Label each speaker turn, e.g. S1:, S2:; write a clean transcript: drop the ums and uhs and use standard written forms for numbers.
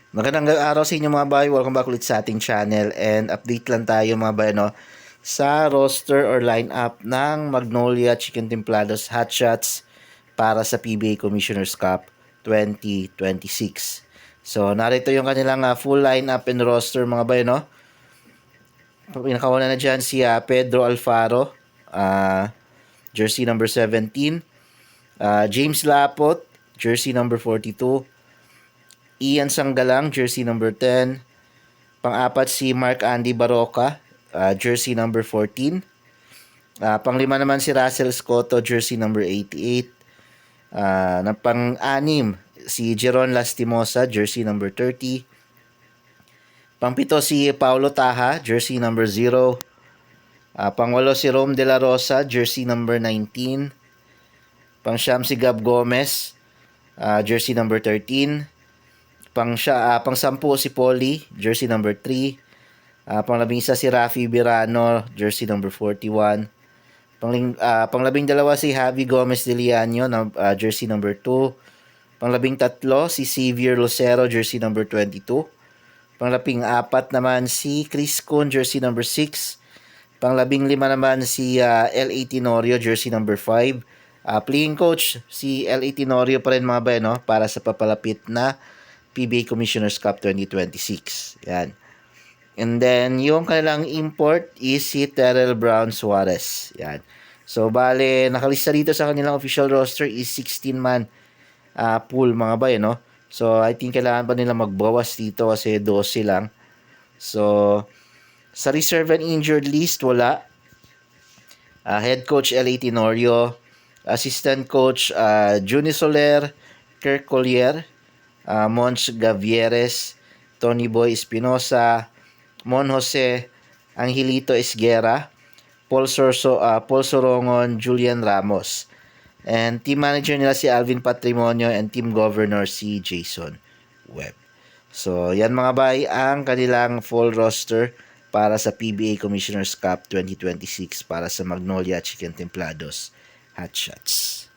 S1: Magandang araw sa inyo mga bay. Welcome back ulit sa ating channel and update lang tayo mga bay sa roster or lineup ng Magnolia Chicken Templados Hotshots para sa PBA Commissioner's Cup 2026. So narito yung kanilang full lineup and roster mga bay Pinakauna na dyan si Pedro Alfaro, jersey number 17. James Lapot, jersey number 42. Ian Sanggalang, jersey number 10. Pang-apat si Mark Andy Baroka, jersey number 14. Pang-lima naman si Russell Scotto, jersey number 88. Pang-anim si Jeron Lastimosa, jersey number 30. Pang-pito si Paulo Taha, jersey number 0. Pang-walo si Rome De La Rosa, jersey number 19. Pang-siyam si Gab Gomez, jersey number 13. Pang-sampu si Polly, jersey number 3. Pang-labing-isa si Rafi Birano, jersey number 41. Pang-labing-dalawa si Javi Gomez de Liano, jersey number 2. Pang-labing-tatlo si Xavier Lucero, jersey number 22. Pang-labing-apat naman si Chris Kun, jersey number 6. Pang-labing-lima naman si L.A. Tenorio, jersey number 5. Playing coach si L.A. Tenorio pa rin mga bay, para sa papalapit na PBA Commissioner's Cup 2026. Yan. And then, yung kanilang import is si Terrell Brown Suarez. Yan. So, bale, nakalista dito sa kanilang official roster is 16-man pool mga bay, So, I think kailangan pa nila magbawas dito kasi 12 lang. So, sa reserve and injured list, wala. Head coach L.A. Tenorio. Assistant coach Juni Soler, Kirk Collier, Monch Gavieres, Tony Boy Espinosa, Mon Jose Angelito Esguera, Paul Sorongon, Julian Ramos. And team manager nila si Alvin Patrimonio and team governor si Jason Webb. So, yan mga bay ang kanilang full roster para sa PBA Commissioner's Cup 2026 para sa Magnolia Chicken Templados Hotshots.